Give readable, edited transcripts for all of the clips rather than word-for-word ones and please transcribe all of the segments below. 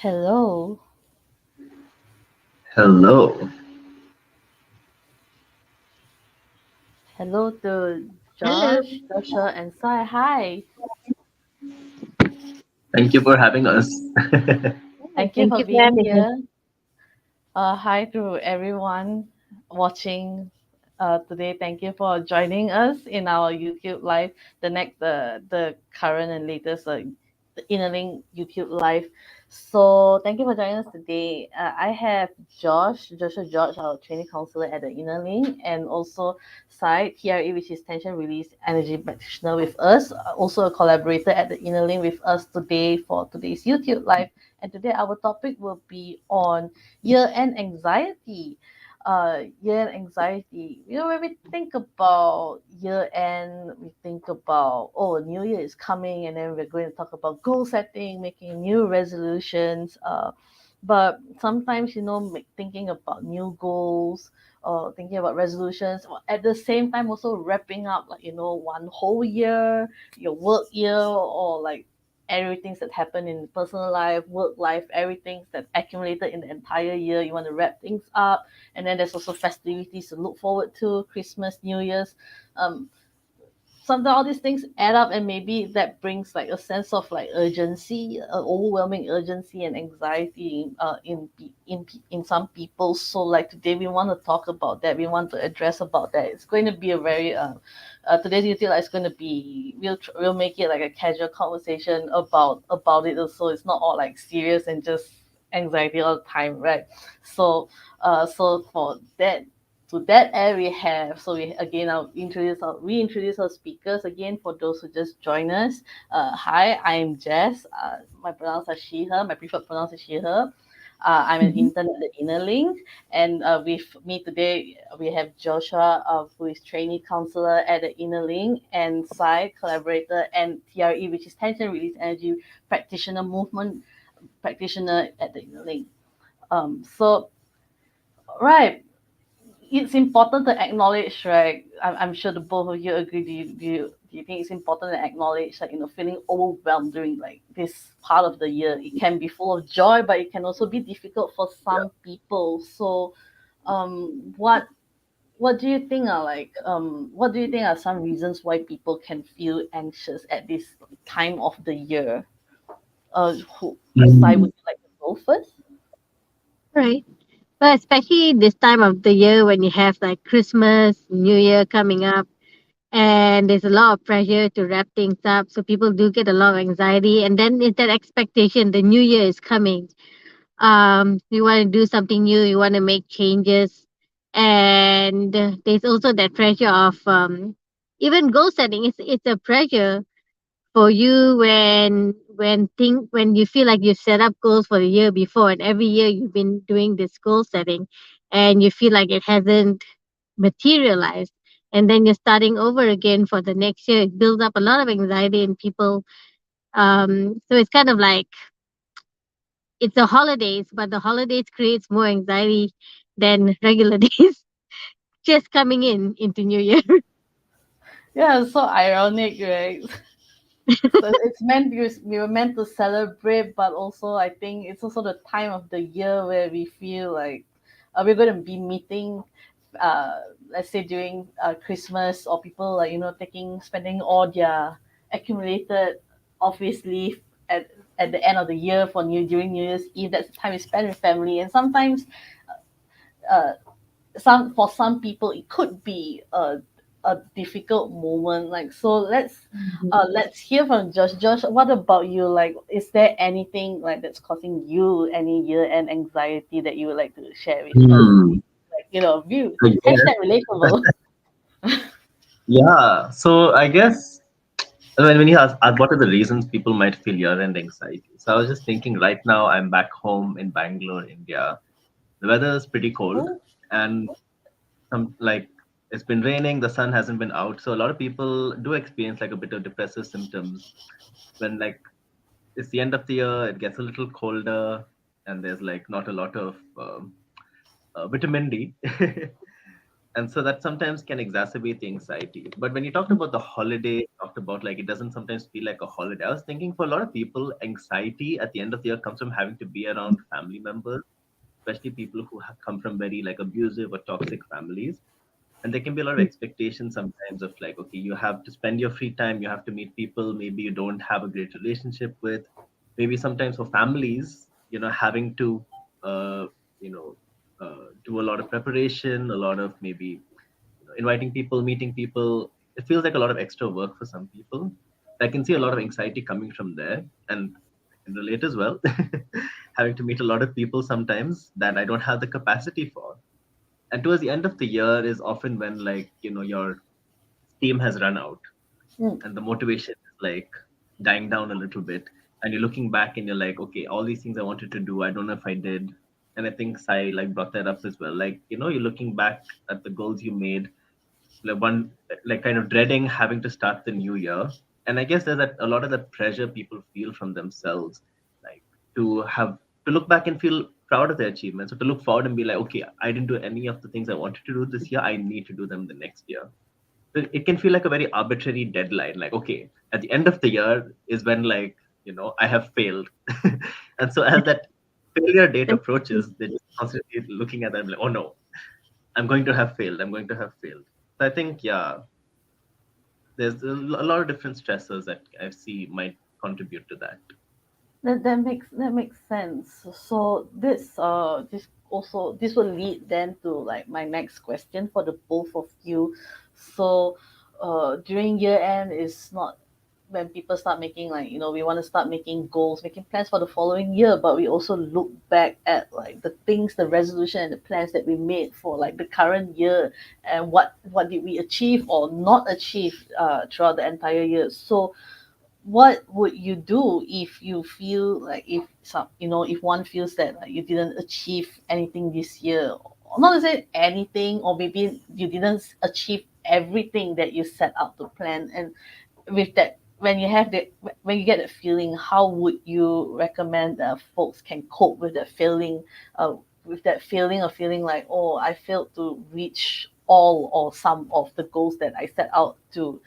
Hello. Hello. Hello to Hello. Joshua, and Sai. Hi. Thank you for having us. Thank you Thank for you for being having us. here. Hi to everyone watching today. Thank you for joining us in our YouTube live, the current and latest the Innerling YouTube live. So thank you for joining us today. I have Joshua George, our training counselor at the Innerling, and also Sai, TRE, which is Tension Release Energy Practitioner with us, also a collaborator at the Innerling with us today for today's YouTube live. And today our topic will be on year-end anxiety. Year-end anxiety. When we think about year-end, we think about, oh, New Year is coming, and then we're going to talk about goal setting, making new resolutions. But sometimes, thinking about new goals, or thinking about resolutions, or at the same time also wrapping up, like, one whole year, your work year, or like everything that happened in personal life, work life, everything that accumulated in the entire year. You want to wrap things up, and then there's also festivities to look forward to: Christmas, New Year's. Um, Sometimes all these things add up, and maybe that brings like a sense of like urgency, overwhelming urgency and anxiety in some people. So like today we want to talk about that. We want to address about that. It's going to be a very today's YouTube is going to be, we'll make it like a casual conversation about it. Also, it's not all like serious and just anxiety all the time, right? So for that, to that end, we have, so we again, reintroduce our speakers again for those who just join us. Hi, I'm Jess. My pronouns are she, her. My preferred pronouns is she, her. I'm an Mhm. intern at the Inner Link, and with me today we have Joshua, who is trainee counselor at the Inner Link, and Sai, collaborator, and TRE, which is Tension Release Energy Practitioner Movement practitioner at the Inner Link. So right, it's important to acknowledge, right? I'm sure the both of you agree. Do you think it's important to acknowledge, like, feeling overwhelmed during like this part of the year? It can be full of joy, but it can also be difficult for Yeah. some people. So, what do you think are what do you think are some reasons why people can feel anxious at this time of the year? Who, Sai, would Mm. you like to go first? Right. Well, especially this time of the year when you have like Christmas, New Year coming up, and there's a lot of pressure to wrap things up. So people do get a lot of anxiety. And then it's that expectation, the new year is coming. You want to do something new, you want to make changes. And there's also that pressure of even goal setting. It's a pressure for you when you feel like you've set up goals for the year before, and every year you've been doing this goal setting and you feel like it hasn't materialized, and then you're starting over again for the next year. It builds up a lot of anxiety in people. So it's kind of like it's the holidays, but the holidays creates more anxiety than regular days just coming into new year. Yeah, it's so ironic, right? So it's meant, we were meant to celebrate, but also I think it's also the time of the year where we feel like we're going to be meeting, let's say during Christmas, or people like, spending all their accumulated office leave at the end of the year for during New Year's Eve. That's the time we spend with family, and sometimes uh, some people it could be a difficult moment. Like, so let's hear from Josh. What about you? Like, is there anything like that's causing you any year-end anxiety that you would like to share with us? Hmm. Like, view, I guess. hashtag relatable. Yeah. So I guess when you ask what are the reasons people might feel year-end anxiety. So I was just thinking right now I'm back home in Bangalore, India. The weather is pretty cold, Oh, and some like it's been raining, the sun hasn't been out. So a lot of people do experience like a bit of depressive symptoms when like it's the end of the year, it gets a little colder, and there's like not a lot of vitamin D. And so that sometimes can exacerbate the anxiety. But when you talked about the holiday, talked about like it doesn't sometimes feel like a holiday. I was thinking for a lot of people, anxiety at the end of the year comes from having to be around family members, especially people who have come from very like abusive or toxic families. And there can be a lot of expectations sometimes of like, okay, you have to spend your free time, you have to meet people maybe you don't have a great relationship with. Maybe sometimes for families, having to uh, you know do a lot of preparation, a lot of maybe inviting people, meeting people. It feels like a lot of extra work for some people. I can see a lot of anxiety coming from there, and I can relate as well. Having to meet a lot of people sometimes that I don't have the capacity for. And towards the end of the year is often when like your steam has run out Mm. and the motivation is like dying down a little bit, and you're looking back and you're like, okay, all these things I wanted to do, I don't know if I did. And I think Sai like brought that up as well, like you're looking back at the goals you made, like one, like kind of dreading having to start the new year. And I guess there's that a lot of that pressure people feel from themselves, like to have to look back and feel proud of their achievements, or to look forward and be like, okay, I didn't do any of the things I wanted to do this year, I need to do them the next year. So it can feel like a very arbitrary deadline, like, okay, at the end of the year is when like I have failed. And so as that failure date approaches, they're just constantly looking at them like, oh no, I'm going to have failed. I'm going to have failed. So I think, yeah, there's a lot of different stressors that I see might contribute to that. That makes sense. So this will lead then to like my next question for the both of you. So during year end is not when people start making, like, we want to start making goals, making plans for the following year, but we also look back at like the things, the resolution and the plans that we made for like the current year, and what did we achieve or not achieve throughout the entire year. So what would you do if you feel like, if some, if one feels that like you didn't achieve anything this year, or not to say anything, or maybe you didn't achieve everything that you set out to plan. And with that, when you get that feeling, how would you recommend that folks can cope with that feeling, of feeling like, oh, I failed to reach all or some of the goals that I set out to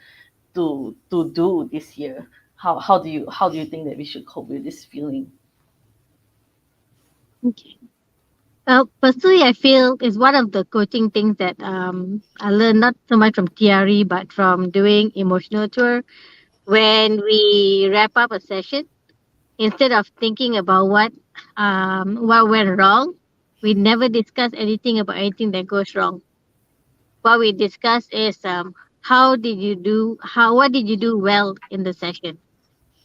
do this year? How do you think that we should cope with this feeling? Okay. Well, personally, I feel is one of the coaching things that I learned not so much from theory but from doing emotional tour. When we wrap up a session, instead of thinking about what went wrong, we never discuss anything about anything that goes wrong. What we discuss is how did you do how what did you do well in the session.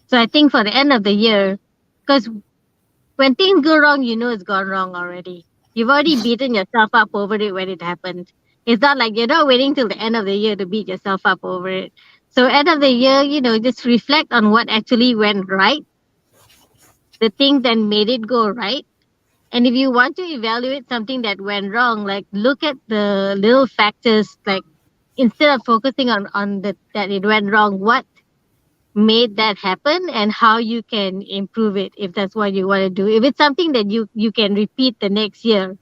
So I think for the end of the year, because when things go wrong, you know it's gone wrong already. You've already beaten yourself up over it when it happened. It's not like you're not waiting till the end of the year to beat yourself up over it. So end of the year, just reflect on what actually went right, the thing that made it go right. And if you want to evaluate something that went wrong, like look at the little factors, like instead of focusing on that it went wrong, what made that happen and how you can improve it if that's what you want to do. If it's something that you can repeat the next year,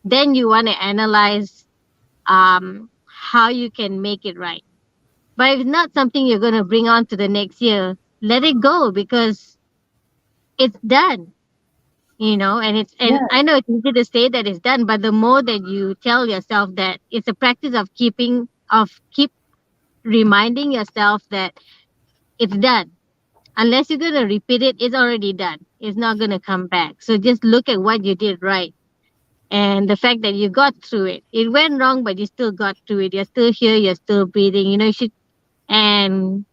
then you want to analyze how you can make it right. But if it's not something you're going to bring on to the next year, let it go because it's done. And Yeah, I know it's easy to say that it's done, but the more that you tell yourself that, it's a practice of keep reminding yourself that it's done. Unless you're gonna repeat it, it's already done. It's not gonna come back. So just look at what you did right and the fact that you got through it. It went wrong, but you still got through it. You're still here. You're still breathing. You should. And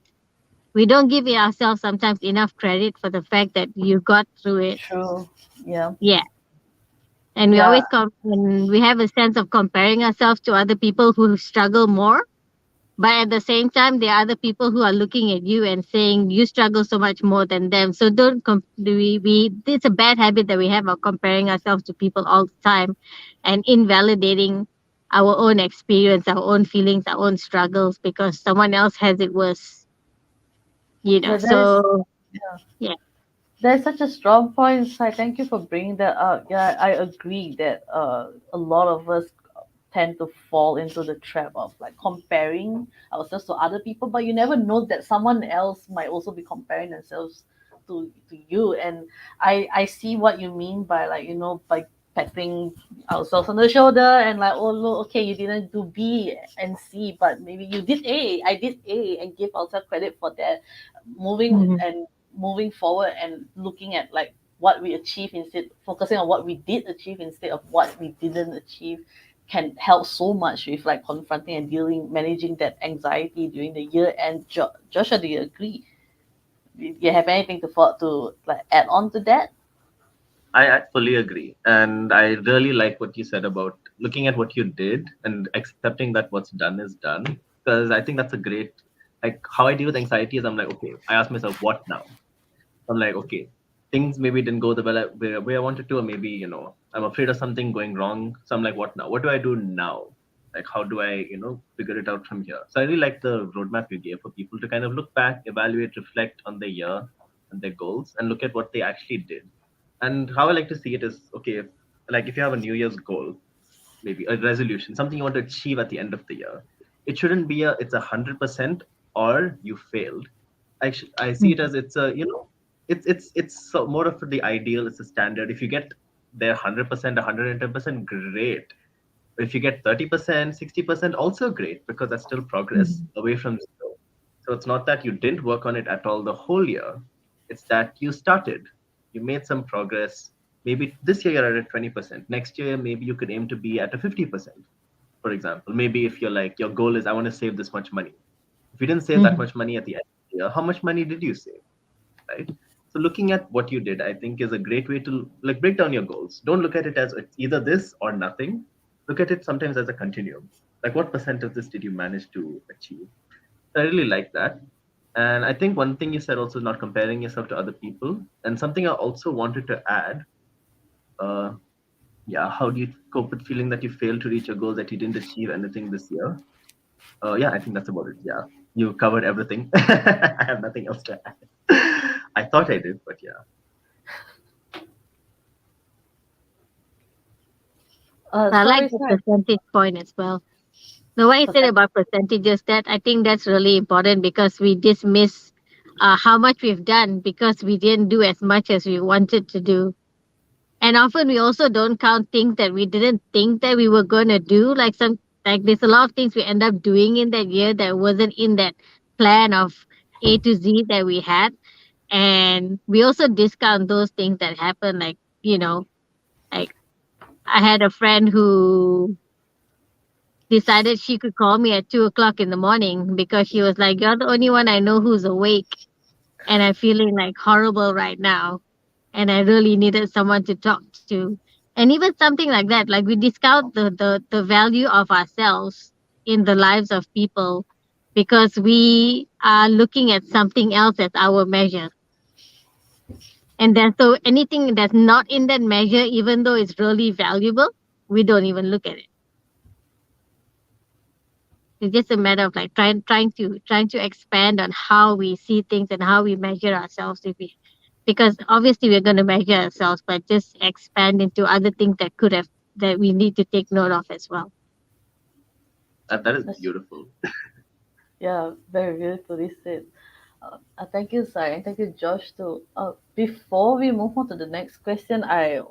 we don't give ourselves sometimes enough credit for the fact that you got through it. true. Yeah, Yeah. And we yeah. always and we have a sense of comparing ourselves to other people who struggle more. But at the same time, there are other people who are looking at you and saying you struggle so much more than them. So don't it's a bad habit that we have of comparing ourselves to people all the time and invalidating our own experience, our own feelings, our own struggles because someone else has it worse. Yeah, So yeah. that is such a strong point. So thank you for bringing that up. Yeah, I agree that a lot of us tend to fall into the trap of like comparing ourselves to other people, but you never know that someone else might also be comparing themselves to you. And I see what you mean by, like, by patting ourselves on the shoulder and like, oh look, okay, you didn't do B and C, but maybe you did A, I did A, and give ourselves credit for that. moving Mhm. and moving forward and looking at like what we achieve, instead focusing on what we did achieve instead of what we didn't achieve, can help so much with like confronting and managing that anxiety during the year. And Joshua, do you agree? Do you have anything to like add on to that? I fully agree. And I really like what you said about looking at what you did and accepting that what's done is done. Because I think that's a great, like, how I deal with anxiety is I'm like, okay, I ask myself, what now? I'm like, okay, things maybe didn't go the way I wanted to, or maybe, I'm afraid of something going wrong. So I'm like, what now? What do I do now? Like, how do I, figure it out from here? So I really like the roadmap you gave for people to kind of look back, evaluate, reflect on the year and their goals, and look at what they actually did. And how I like to see it is, okay, like if you have a New Year's goal, maybe a resolution, something you want to achieve at the end of the year, it shouldn't be it's 100% or you failed. I see it Mhm. as it's a, it's so more of the ideal. It's a standard. If you get there 100%, 110%, great. But if you get 30%, 60%, also great, because that's still progress Mhm. away from zero. So it's not that you didn't work on it at all the whole year. It's that you started, you made some progress. Maybe this year you're at 20%. Next year, maybe you could aim to be at a 50%, for example. Maybe if you're like, your goal is, I want to save this much money. If you didn't save that Mhm. much money at the end of the year, how much money did you save? Right? So looking at what you did, I think, is a great way to like break down your goals. Don't look at it as it's either this or nothing. Look at it sometimes as a continuum. Like what percent of this did you manage to achieve? So I really like that. And I think one thing you said also is not comparing yourself to other people. And something I also wanted to add, uh, yeah, how do you cope with feeling that you failed to reach your goals, that you didn't achieve anything this year? Yeah, I think that's about it. Yeah, you covered everything. I have nothing else to add. I thought I did, but yeah. I like Sorry, the sorry. percentage point as well. The way I said Percent. about percentages, that I think that's really important because we dismiss how much we've done because we didn't do as much as we wanted to do. And often we also don't count things that we didn't think that we were going to do. Like there's a lot of things we end up doing in that year that wasn't in that plan of A to Z that we had. And we also discount those things that happen. Like I had a friend who decided she could call me at 2 o'clock in the morning because she was like, "You're the only one I know who's awake, and I'm feeling like horrible right now, and I really needed someone to talk to." And even something like that, like we discount the value of ourselves in the lives of people because we are looking at something else as our measure. And then so anything that's not in that measure, even though it's really valuable, we don't even look at it. It's just a matter of like trying to expand on how we see things and how we measure ourselves. If we, because obviously we're going to measure ourselves, but just expand into other things that we need to take note of as well. That is That's, beautiful. yeah, very beautifully said. Thank you, Sai, and thank you, Josh, too. Before we move on to the next question, I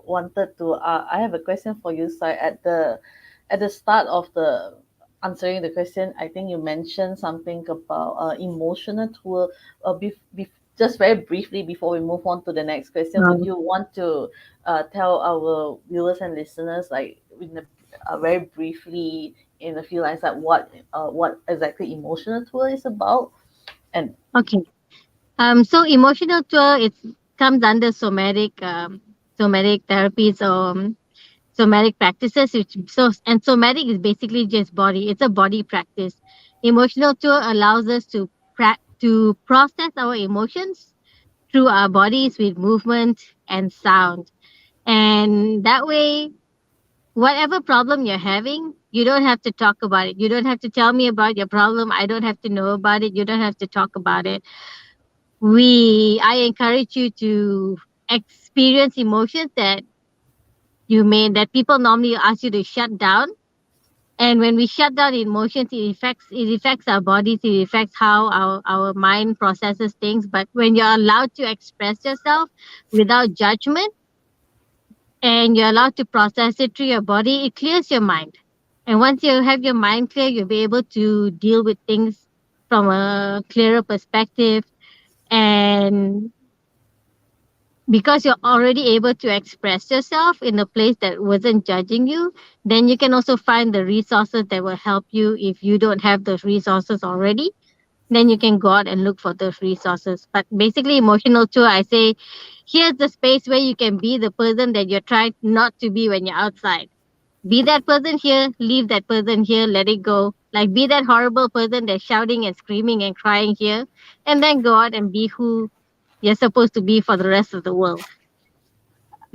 have a question for you, Sai. At the start of the answering the question, I think you mentioned something about emotional tool. Just very briefly before we move on to the next question, would Um, you want to tell our viewers and listeners, like, very briefly, in a few lines, like what exactly emotional tool is about? And okay. So emotional tour it comes under somatic therapies or somatic practices. And somatic is basically just body. It's a body practice. Emotional tour allows us to process our emotions through our bodies with movement and sound. And that way, whatever problem you're having, you don't have to talk about it. You don't have to tell me about your problem. I don't have to know about it. You don't have to talk about it. I encourage you to experience emotions that people normally ask you to shut down. And when we shut down emotions, it affects our bodies, it affects how our mind processes things. But when you're allowed to express yourself without judgment, and you're allowed to process it through your body, it clears your mind. And once you have your mind clear, you'll be able to deal with things from a clearer perspective. And because you're already able to express yourself in a place that wasn't judging you, then you can also find the resources that will help you if you don't have those resources already. Then you can go out and look for those resources. But basically, emotional tour, I say, here's the space where you can be the person that you're trying not to be when you're outside. Be that person here, leave that person here, let it go. Like, be that horrible person that's shouting and screaming and crying here, and then go out and be who you're supposed to be for the rest of the world.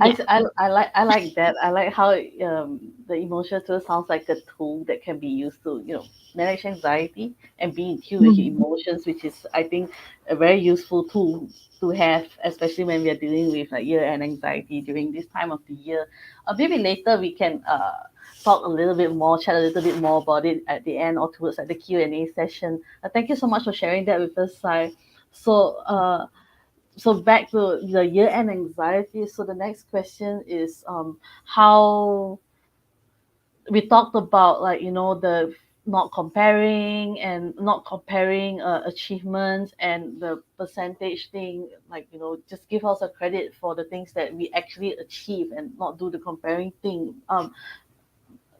Yeah. I like that. I like how the emotional tool sounds like a tool that can be used to manage anxiety and be in tune with your Mhm. emotions, which is I think a very useful tool to have, especially when we are dealing with like year-end anxiety during this time of the year. Maybe later we can talk a little bit more, chat a little bit more about it at the end or towards like the Q&A session. Thank you so much for sharing that with us, Sai. So. So back to the year-end anxiety. So the next question is how we talked about like the not comparing achievements and the percentage thing, like just give us a credit for the things that we actually achieve and not do the comparing thing,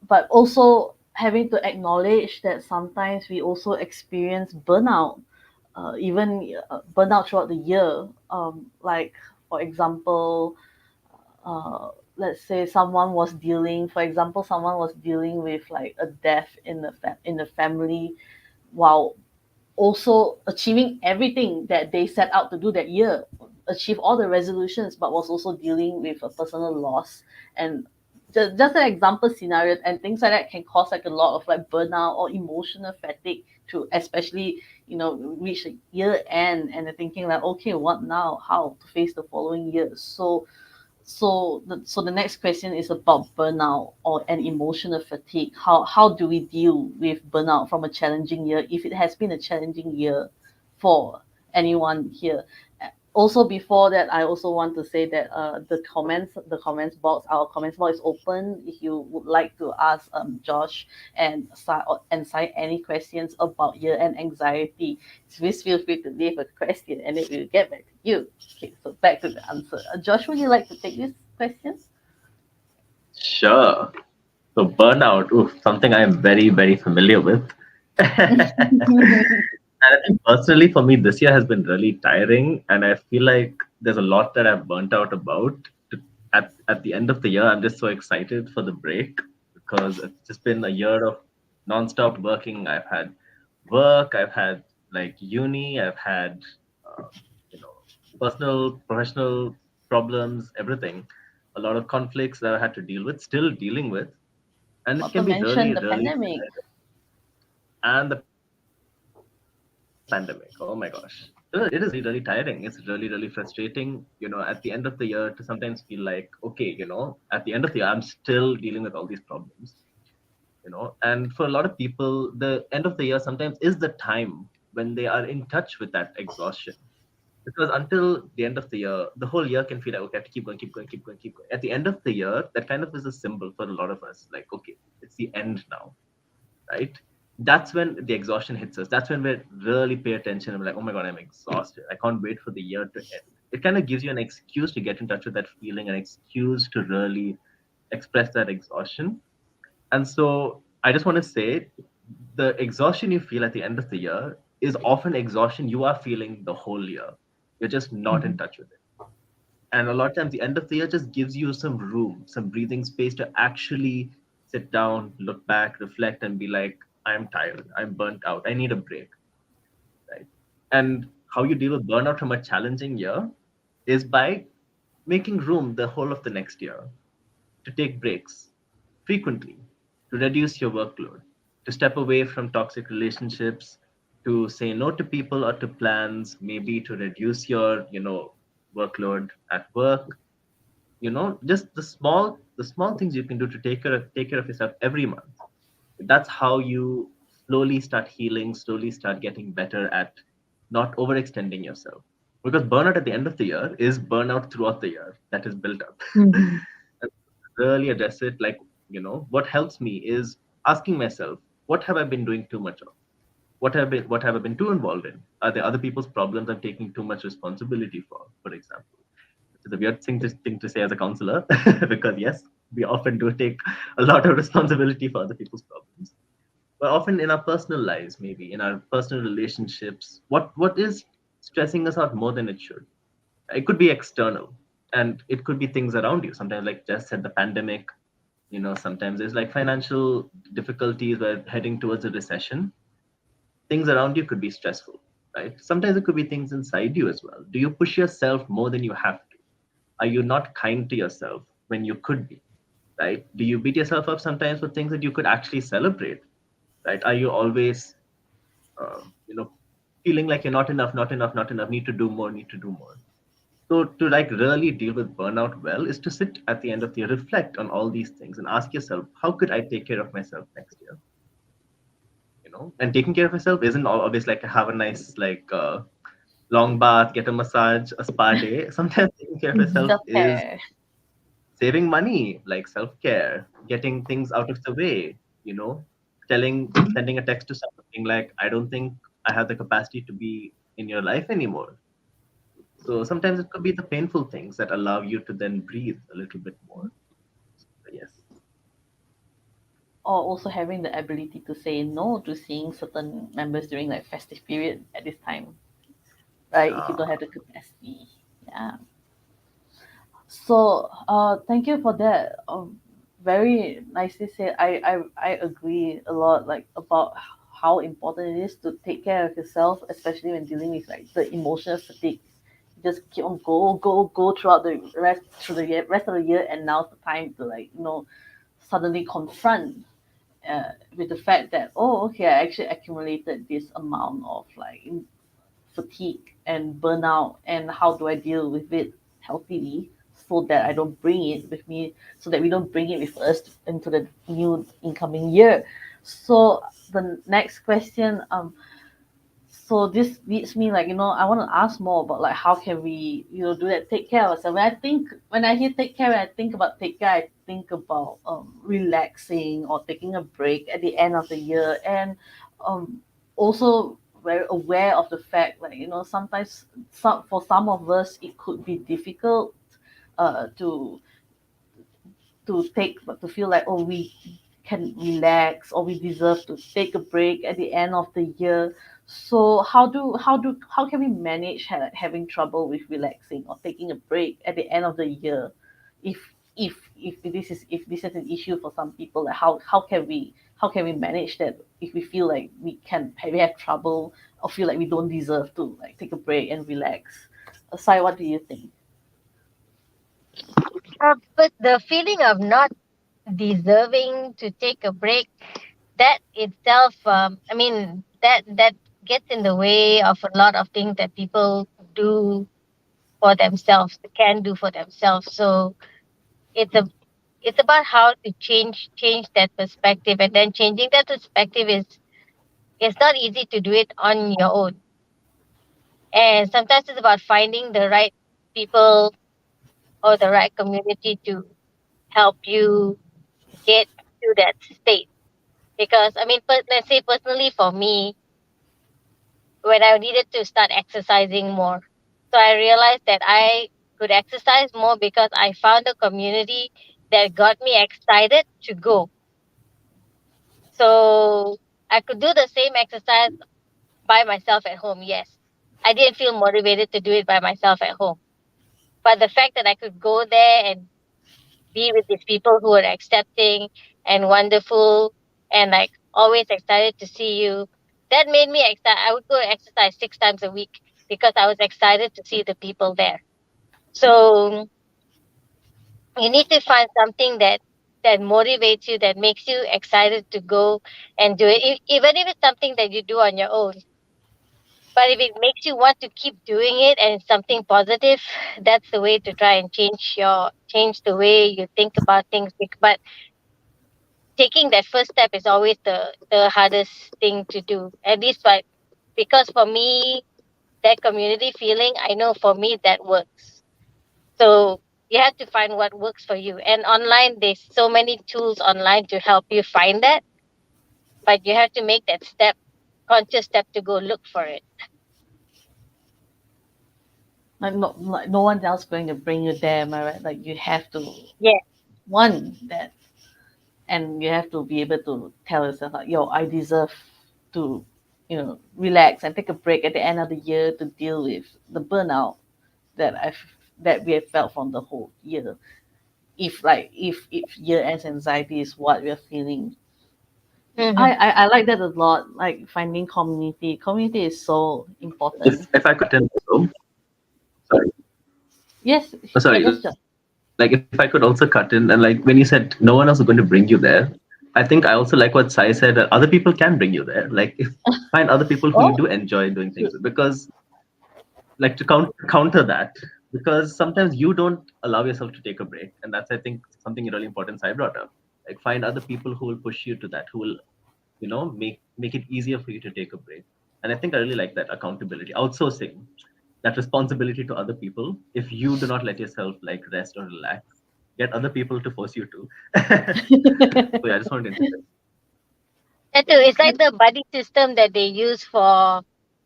but also having to acknowledge that sometimes we also experience burnout, even burnout throughout the year. Like for example, uh, let's say someone was dealing with like a death in the family, while also achieving everything that they set out to do that year, achieve all the resolutions, but was also dealing with a personal loss. And just an example scenario and things like that can cause like a lot of like burnout or emotional fatigue to especially reach the year end and they're thinking like, okay, what now, how to face the following year. So the next question is about burnout or an emotional fatigue. How do we deal with burnout from a challenging year if it has been a challenging year for anyone here? Also, before that, I also want to say that our comments box is open. If you would like to ask Josh and Sai any questions about year end anxiety, please feel free to leave a question and it will get back to you. Okay, so back to the answer. Josh, would you like to take this question? Sure. So burnout, oof, something I am very, very familiar with. And I think personally for me, this year has been really tiring, and I feel like there's a lot that I've burnt out about. At the end of the year, I'm just so excited for the break because it's just been a year of non-stop working. I've had work, I've had like uni, I've had uh, you know personal, professional problems, everything. A lot of conflicts that I had to deal with, still dealing with, and it Not to can be mention really, the really pandemic. and the pandemic. Oh my gosh. It is really, really tiring. It's really, really frustrating, at the end of the year to sometimes feel like, okay, at the end of the year, I'm still dealing with all these problems, and for a lot of people, the end of the year sometimes is the time when they are in touch with that exhaustion. Because until the end of the year, the whole year can feel like, okay, I have to keep going, keep going, keep going, keep going. At the end of the year, that kind of is a symbol for a lot of us, like, okay, it's the end now, right? That's when the exhaustion hits us. That's when we really pay attention. I'm like, oh my God, I'm exhausted. I can't wait for the year to end. It kind of gives you an excuse to get in touch with that feeling, an excuse to really express that exhaustion. And so I just want to say the exhaustion you feel at the end of the year is often exhaustion you are feeling the whole year. You're just not in Mhm. touch with it. And a lot of times, the end of the year just gives you some room, some breathing space to actually sit down, look back, reflect, and be like, I'm tired, I'm burnt out, I need a break, right? And how you deal with burnout from a challenging year is by making room the whole of the next year to take breaks frequently, to reduce your workload, to step away from toxic relationships, to say no to people or to plans, maybe to reduce your, workload at work, just the small things you can do to take care of yourself every month, That's how you slowly start healing, slowly start getting better at not overextending yourself. Because burnout at the end of the year is burnout throughout the year that is built up. Mhm. And really address it, like, what helps me is asking myself, what have I been doing too much of? What have I been too involved in? Are there other people's problems I'm taking too much responsibility for example? Which is a weird thing to say as a counselor, because yes, we often do take a lot of responsibility for other people's problems. But often in our personal lives, maybe in our personal relationships, what is stressing us out more than it should? It could be external, and it could be things around you. Sometimes, like just said, the pandemic. Sometimes there's like financial difficulties. We're heading towards a recession. Things around you could be stressful, right? Sometimes it could be things inside you as well. Do you push yourself more than you have to? Are you not kind to yourself when you could be, right? Do you beat yourself up sometimes for things that you could actually celebrate, right? Are you always, uh, you know, feeling like you're not enough, not enough, not enough, need to do more, need to do more? So to like really deal with burnout well is to sit at the end of the year, reflect on all these things and ask yourself, how could I take care of myself next year? And taking care of yourself isn't always like have a nice like long bath, get a massage, a spa day. Sometimes taking care of yourself Mhm. Self is care. saving money, like self-care, getting things out of the way, you know, sending a text to something like, I don't think I have the capacity to be in your life anymore. So sometimes it could be the painful things that allow you to then breathe a little bit more. So yes. Or also having the ability to say no to seeing certain members during like festive period at this time, right? If you don't Uh, have the capacity. Yeah. So, thank you for that. Very nicely said. I agree a lot, like about how important it is to take care of yourself, especially when dealing with like the emotional fatigue. Just keep on go throughout the rest of the year, and now's the time to like suddenly confront with the fact that, oh, okay, I actually accumulated this amount of like fatigue and burnout, and how do I deal with it healthily so that I don't bring it with me, so that we don't bring it with us into the new incoming year. So the next question, so this leads me like, I want to ask more about like how can we, do that, take care of ourselves. When I hear take care, when I think about take care, I think about relaxing or taking a break at the end of the year. And um also very aware of the fact, like, sometimes for some of us it could be difficult to to feel like, oh, we can relax, or we deserve to take a break at the end of the year. So how can we manage having trouble with relaxing or taking a break at the end of the year, if if this is an issue for some people? Like how can we manage that if we feel like we have trouble, or feel like we don't deserve to like take a break and relax? Sai, what do you think? But the feeling of not deserving to take a break, that itself, I mean, that gets in the way of a lot of things that people do for themselves, can do for themselves. So it's a it's about how to change that perspective, and then changing that perspective is it's not easy to do it on your own. And sometimes it's about finding the right people or the right community to help you get to that state. Because I mean, let's say personally for me, when I needed to start exercising more, so I realized that I could exercise more because I found a community that got me excited to go. So I could do the same exercise by myself at home. Yes, I didn't feel motivated to do it by myself at home. But the fact that I could go there and be with these people who are accepting and wonderful and like always excited to see you, that made me excited. I would go exercise 6 times a week because I was excited to see the people there. So you need to find something that motivates you, that makes you excited to go and do it, even if it's something that you do on your own. But if it makes you want to keep doing it and it's something positive, that's the way to try and change the way you think about things. But taking that first step is always the hardest thing to do. At least, but because for me, that community feeling, I know for me that works. So you have to find what works for you. And online, there's so many tools online to help you find that, but you have to make that step, conscious step to go look for it. Like no one else going to bring you there, am I right? Like you have to Yeah. want that, and you have to be able to tell yourself like, yo, I deserve to, relax and take a break at the end of the year to deal with the burnout that that we have felt from the whole year. If year end anxiety is what we're feeling, Mm-hmm. I like that a lot. Like finding community. Community is so important. If I could attend also, sorry, Yes, yeah, sorry, just like if I could also cut in, and like when you said no one else is going to bring you there, I think I also like what Sai said, that other people can bring you there. Like if find other people who you oh, do enjoy doing things with, because like to counter that, because sometimes you don't allow yourself to take a break, and that's I think something really important Sai brought up. Like find other people who will push you to that, who will make it easier for you to take a break. And I think I really like that accountability, outsourcing that responsibility to other people. If you do not let yourself like rest or relax, get other people to force you to. So yeah, I just wanted to interject. That too. It's like the buddy system that they use for,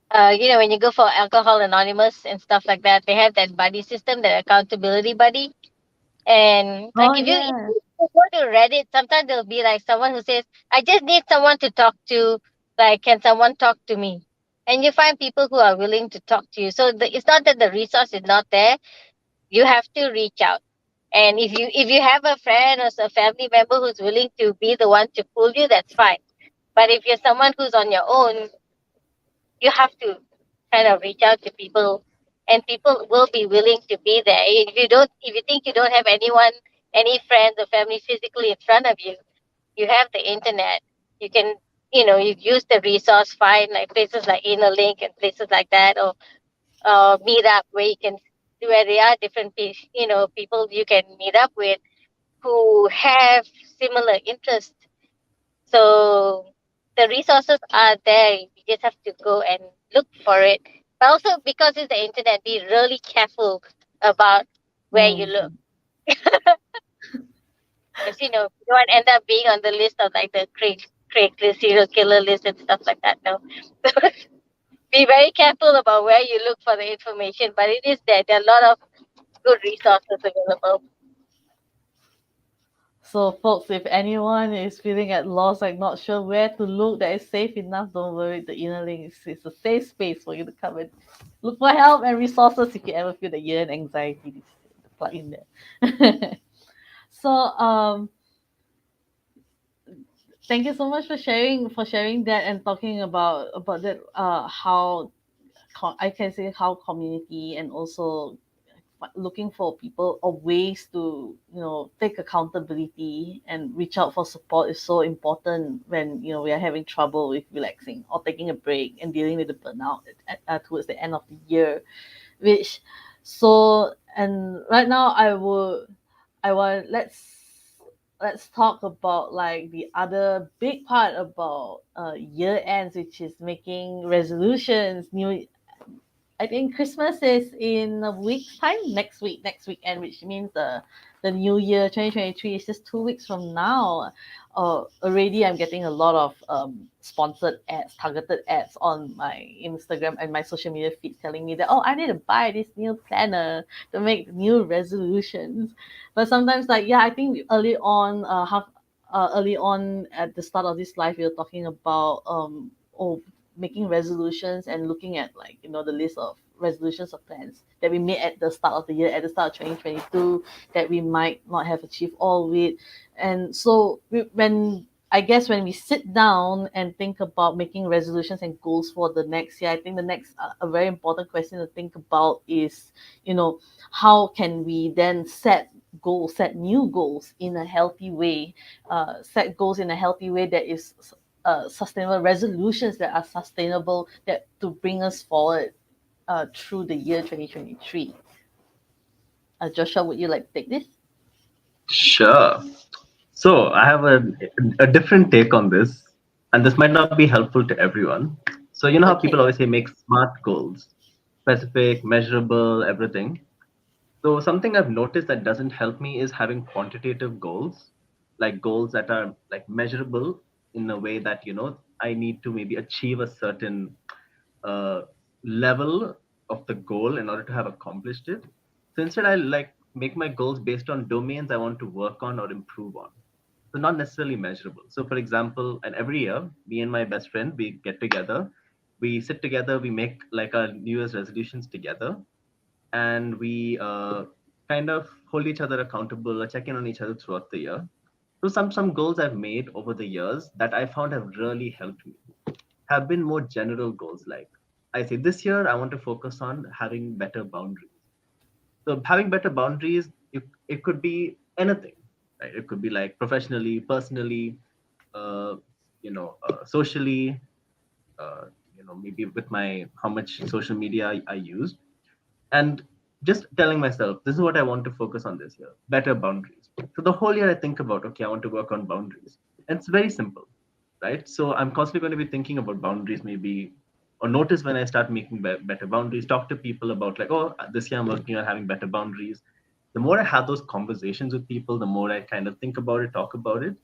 when you go for Alcohol Anonymous and stuff like that. They have that buddy system, that accountability buddy. And oh like if yeah. you go to Reddit, sometimes there'll be like someone who says, "I just need someone to talk to. Like, can someone talk to me?" And you find people who are willing to talk to you. So it's not that the resource is not there. You have to reach out. And if you have a friend or a family member who's willing to be the one to pull you, that's fine. But if you're someone who's on your own, you have to kind of reach out to people, and people will be willing to be there. If you think you don't have anyone, any friends or family physically in front of you, you have the internet. You can, you use the resource, find like places like Innerlink and places like that, or Meetup, where you can, where there are different people you can meet up with who have similar interests. So the resources are there. You just have to go and look for it. But also, because it's the internet, be really careful about where you look. Mm. Because you don't end up being on the list of like the Craigslist serial killer list and stuff like that. No. Be very careful about where you look for the information, but it is there. There are a lot of good resources available. So, folks, if anyone is feeling at loss, like not sure where to look that is safe enough, don't worry. The inner link is a safe space for you to come and look for help and resources if you ever feel that you're in anxiety. Plug in there. So, thank you so much for sharing that and talking about that. How I can say how community and also looking for people or ways to take accountability and reach out for support is so important when we are having trouble with relaxing or taking a break and dealing with the burnout towards the end of the year, which so and right now I want let's talk about like the other big part about year ends, which is making resolutions. I think Christmas is in a week's time, next weekend, which means the new year 2023 is just 2 weeks from now. Already I'm getting a lot of sponsored ads, targeted ads on my Instagram and my social media feed telling me that, oh, I need to buy this new planner to make new resolutions. But sometimes, like, yeah, I think early on at the start of this life, we were talking about oh, making resolutions and looking at, like, the list of resolutions or plans that we made at the start of the year, at the start of 2022, that we might not have achieved all with. And so when I guess when we sit down and think about making resolutions and goals for the next year, I think the next a very important question to think about is, how can we then set new goals in a healthy way, set goals in a healthy way that is sustainable, resolutions that are sustainable, that to bring us forward through the year 2023. Joshua, would you like to take this? Sure. So I have a different take on this, and this might not be helpful to everyone. So you know how people Okay. always say make smart goals, specific, measurable, everything. So something I've noticed that doesn't help me is having quantitative goals, like goals that are like measurable in a way that I need to maybe achieve a certain uh, level of the goal in order to have accomplished it. So instead, I like make my goals based on domains I want to work on or improve on. So not necessarily measurable. So for example, and every year, me and my best friend, we get together, we sit together, we make like our New Year's resolutions together, and we kind of hold each other accountable or check in on each other throughout the year. So some goals I've made over the years that I found have really helped me have been more general goals. Like I say, this year I want to focus on having better boundaries. So having better boundaries, it could be anything, right? It could be like professionally, personally, uh, socially, uh, maybe with my how much social media I use, and just telling myself this is what I want to focus on this year, better boundaries. So the whole year I think about, okay, I want to work on boundaries, and it's very simple, right? So I'm constantly going to be thinking about boundaries, maybe, or notice when I start making better boundaries, talk to people about like, oh, this year I'm working on having better boundaries. The more I have those conversations with people, the more I kind of think about it, talk about it,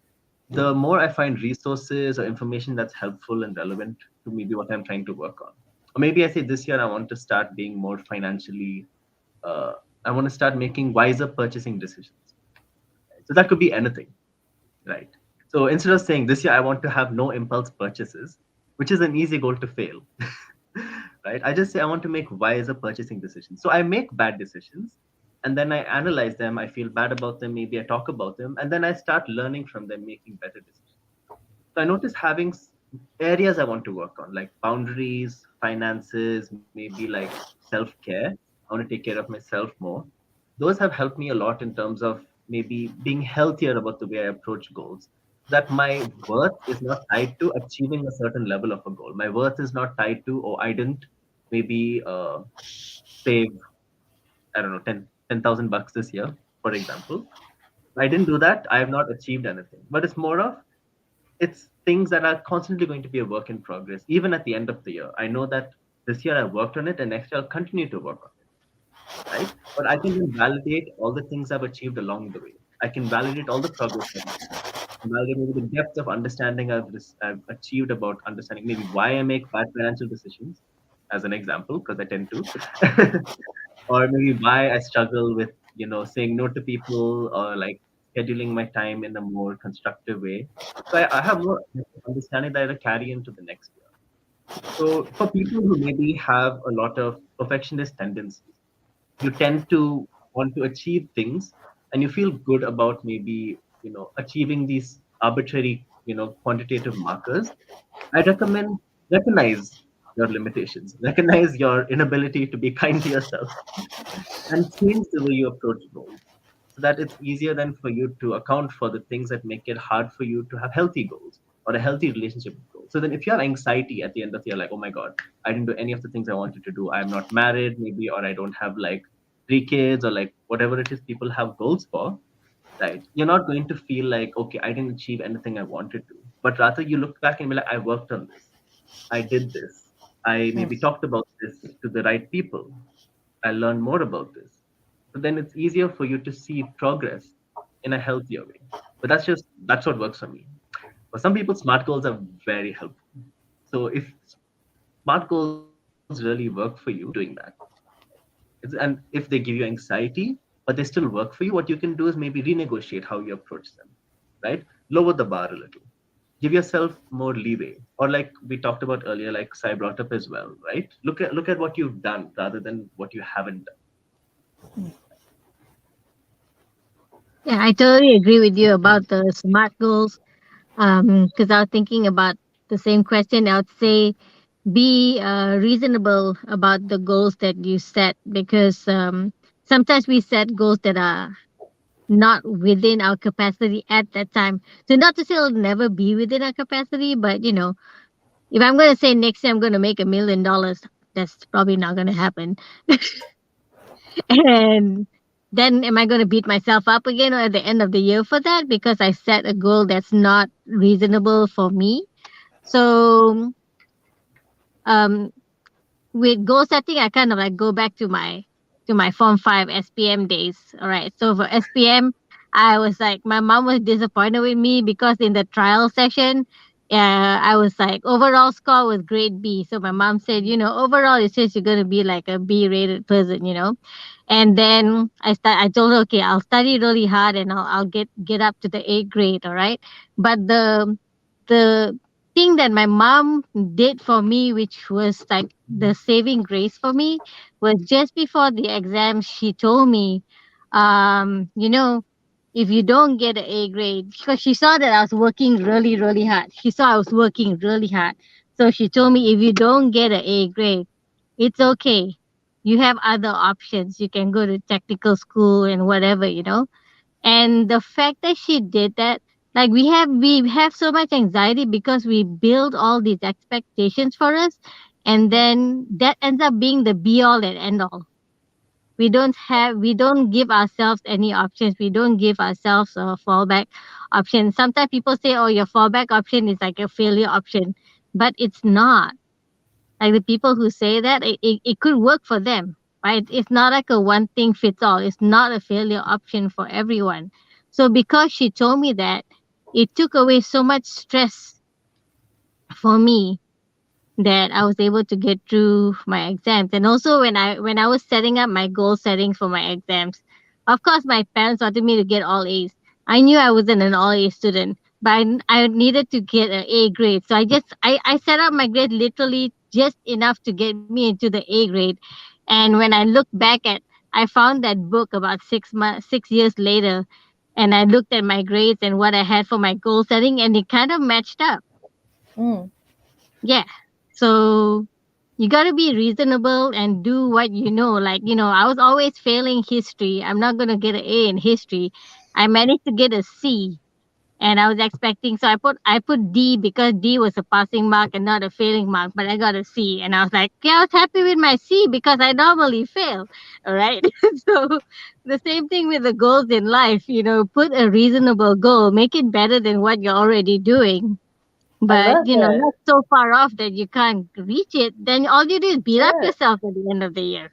the more I find resources or information that's helpful and relevant to maybe what I'm trying to work on. Or maybe I say this year I want to start being more financially, uh, I want to start making wiser purchasing decisions. Right? So that could be anything, right? So instead of saying this year I want to have no impulse purchases, which is an easy goal to fail, right? I just say I want to make wiser purchasing decisions. So I make bad decisions and then I analyze them. I feel bad about them. Maybe I talk about them and then I start learning from them, making better decisions. So I noticed having areas I want to work on, like boundaries, finances, maybe like self care. I want to take care of myself more. Those have helped me a lot in terms of maybe being healthier about the way I approach goals. That my worth is not tied to achieving a certain level of a goal. My worth is not tied to, oh, I didn't maybe save, I don't know, 10,000 bucks this year, for example. I didn't do that. I have not achieved anything. But it's more of it's things that are constantly going to be a work in progress, even at the end of the year. I know that this year I worked on it and next year I'll continue to work on it, right? But I can then validate all the things I've achieved along the way. I can validate all the progress I've made. Validate maybe the depth of understanding I've achieved about understanding maybe why I make bad financial decisions, as an example, because I tend to, or maybe why I struggle with, saying no to people or like scheduling my time in a more constructive way. So I have more understanding that I carry into the next year. So for people who maybe have a lot of perfectionist tendencies, you tend to want to achieve things and you feel good about maybe, achieving these arbitrary, quantitative markers. I recommend recognize your limitations, recognize your inability to be kind to yourself and change the way you approach goals so that it's easier then for you to account for the things that make it hard for you to have healthy goals or a healthy relationship with goals. So then if you have anxiety at the end of the year, like, oh my God, I didn't do any of the things I wanted to do. I'm not married, maybe, or I don't have like 3 kids or like whatever it is people have goals for, right? You're not going to feel like, okay, I didn't achieve anything I wanted to. But rather you look back and be like, I worked on this. I did this. I Mm. maybe talked about this to the right people. I learned more about this. So then it's easier for you to see progress in a healthier way. But that's what works for me. For some people, smart goals are very helpful. So if smart goals really work for you, doing that. And if they give you anxiety, but they still work for you, what you can do is maybe renegotiate how you approach them, right? Lower the bar a little. Give yourself more leeway. Or like we talked about earlier, like Sai brought up as well, right? Look at what you've done rather than what you haven't done. Yeah, I totally agree with you about the smart goals. Because I was thinking about the same question. I would say be reasonable about the goals that you set, because sometimes we set goals that are not within our capacity at that time. So not to say it'll never be within our capacity, but if I'm going to say next year I'm going to make $1 million, that's probably not going to happen. And then am I going to beat myself up again or at the end of the year for that because I set a goal that's not reasonable for me? So, um, with goal setting, I kind of like go back to my Form 5 SPM days. All right. So for SPM, I was like, my mom was disappointed with me because in the trial session, I was like, overall score was grade B. So my mom said, overall it says you're gonna be like a B rated person. And then I told her, okay, I'll study really hard and I'll get up to the A grade, all right. But the thing that my mom did for me, which was like the saving grace for me, was just before the exam, she told me, if you don't get an A grade, because she saw that I was working really, really hard. She saw I was working really hard. So she told me, if you don't get an A grade, it's okay. You have other options. You can go to technical school and whatever. And the fact that she did that, like we have so much anxiety because we build all these expectations for us, and Yeah. then that ends up being the be all and end all. We don't give ourselves any options. We don't give ourselves a fallback option. Sometimes people say, oh, your fallback option is like a failure option, but it's not. Like the people who say that, it could work for them, right? It's not like a one thing fits all. It's not a failure option for everyone. So because she told me that, it took away so much stress for me that I was able to get through my exams. And also when I was setting up my goal settings for my exams, of course my parents wanted me to get all A's. I knew I wasn't an all A student, but I needed to get an A grade. So I set up my grade literally just enough to get me into the A grade. And when I look back at, I found that book about 6 months, 6 years later, and I looked at my grades and what I had for my goal setting, and it kind of matched up. Mm. Yeah. So you got to be reasonable and do what you know. Like, I was always failing history. I'm not going to get an A in history. I managed to get a C, and I was expecting, so I put D because D was a passing mark and not a failing mark, but I got a C, and I was like, yeah, I was happy with my C because I normally fail. All right. So the same thing with the goals in life, put a reasonable goal, make it better than what you're already doing, I but love that. not so far off that you can't reach it. Then all you do is beat up Yeah. yourself at the end of the year.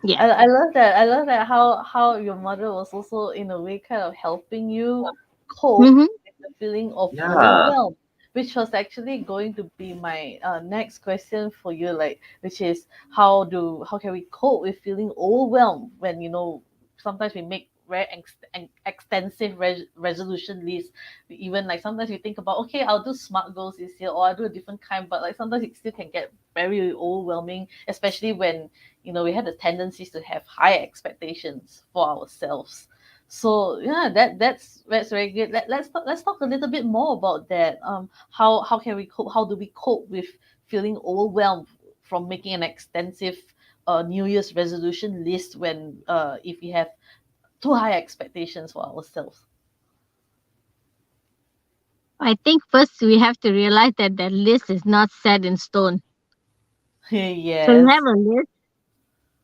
Yeah. I love that. I love that how your mother was also in a way kind of helping you cope Mm-hmm. with the feeling of Yeah. overwhelm, which was actually going to be my next question for you, like which is how can we cope with feeling overwhelmed when sometimes we make very extensive resolution lists. We even like sometimes we think about, okay, I'll do smart goals this year or I'll do a different kind, but like sometimes it still can get very overwhelming, especially when we had the tendencies to have high expectations for ourselves. So yeah, that's very good. Let's talk a little bit more about that. How can we cope? How do we cope with feeling overwhelmed from making an extensive New Year's resolution list when if we have too high expectations for ourselves? I think first we have to realize that that list is not set in stone. So you have Yes. a list,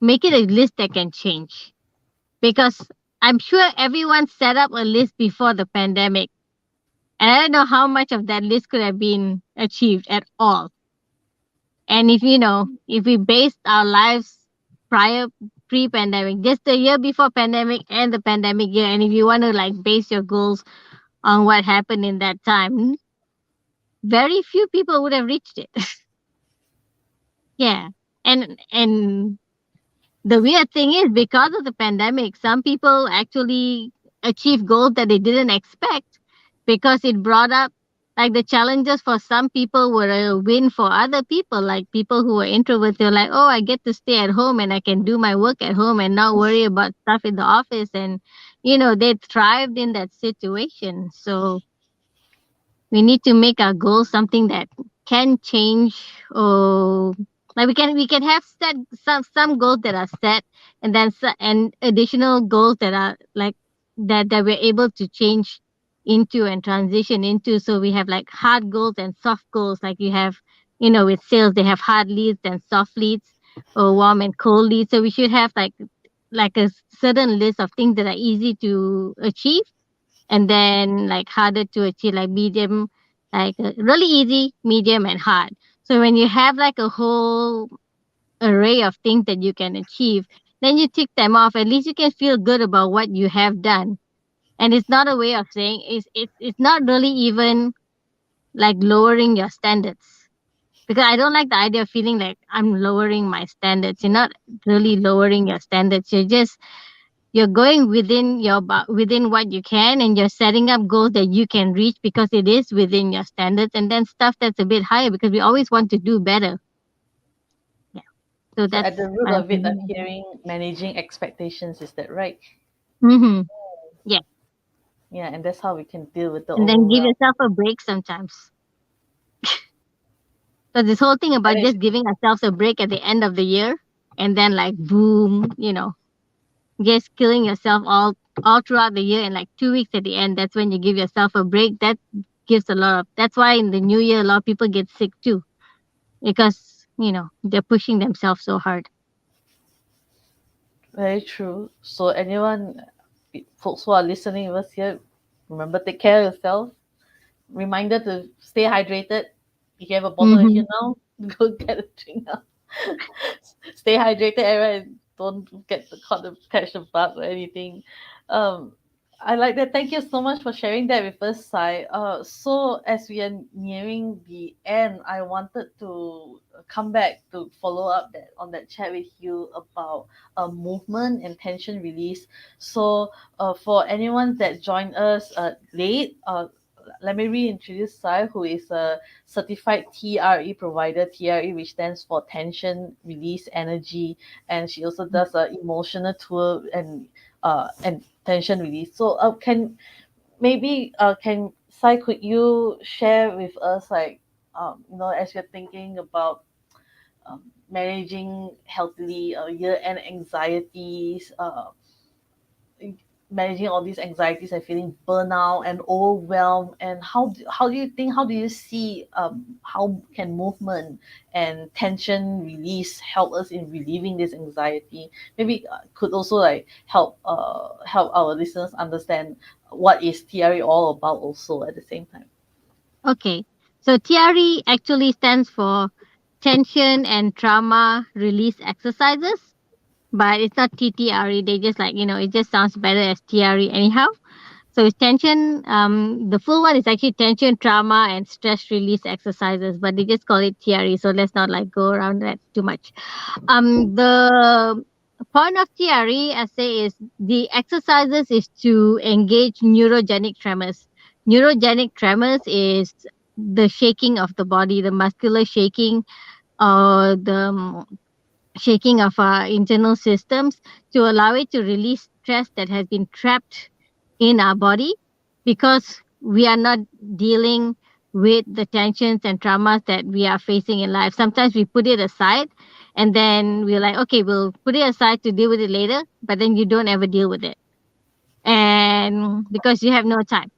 make it a list that can change. Because I'm sure everyone set up a list before the pandemic. And I don't know how much of that list could have been achieved at all. And if we based our lives prior pre-pandemic, just the year before pandemic and the pandemic year, and if you want to like base your goals on what happened in that time, very few people would have reached it. Yeah. And the weird thing is because of the pandemic, some people actually achieve goals that they didn't expect because it brought up like the challenges for some people were a win for other people, like people who were introverts. They're like, oh, I get to stay at home and I can do my work at home and not worry about stuff in the office. And, they thrived in that situation. So we need to make our goals something that can change, or like we can have set some goals that are set, and then and additional goals that are like that we're able to change into and transition into. So we have like hard goals and soft goals, like you have, with sales they have hard leads and soft leads, or warm and cold leads. So we should have like like a certain list of things that are easy to achieve, and then like harder to achieve, like medium, like really easy, medium, and hard. So when you have like a whole array of things that you can achieve, then you tick them off. At least you can feel good about what you have done. And it's not a way of saying it's not really even like lowering your standards, because I don't like the idea of feeling like I'm lowering my standards. You're not really lowering your standards. You're going within within what you can, and you're setting up goals that you can reach because it is within your standards, and then stuff that's a bit higher because we always want to do better. Yeah. So So that's at the root my of it, I'm opinion. hearing managing expectations. Is that right? Mm-hmm. Yeah. Yeah, and that's how we can deal with the And then give overwhelm. yourself a break sometimes. So this whole thing about Manage. just giving ourselves a break at the end of the year, and then like boom, just killing yourself all throughout the year, and like 2 weeks at the end, that's when you give yourself a break. That gives a lot of, that's why in the new year a lot of people get sick too, because they're pushing themselves so hard. Very true. So anyone, folks who are listening to us here, remember take care of yourself. Reminder to stay hydrated. If you have a bottle with Mm-hmm. you now, go get a drink now. Stay hydrated, everyone. Don't get the caught the catch the bug or anything. Um, I like that. Thank you so much for sharing that with us, Sai. So as we are nearing the end, I wanted to come back to follow up that on that chat with you about movement and tension release. So for anyone that joined us late, let me reintroduce Sai, who is a certified TRE provider, TRE, which stands for Tension Release Energy, and she also does a emotional tour and tension release. So can Sai, could you share with us like as you're thinking about managing healthily year end anxieties, managing all these anxieties and feeling burnout and overwhelmed, and how do you see how can movement and tension release help us in relieving this anxiety? Maybe could also like help our listeners understand what is TRE all about also at the same time. Okay, so TRE actually stands for tension and trauma release exercises, but it's not TTRE. They just like, it just sounds better as TRE anyhow. So it's tension. The full one is actually tension, trauma, and stress release exercises, but they just call it TRE. So let's not like go around that too much. The point of TRE, I say, is the exercises is to engage neurogenic tremors. Neurogenic tremors is the shaking of the body, the muscular shaking, or the shaking of our internal systems, to allow it to release stress that has been trapped in our body, because we are not dealing with the tensions and traumas that we are facing in life. Sometimes we put it aside, and then we're like, okay, we'll put it aside to deal with it later, but then you don't ever deal with it. And because you have no time,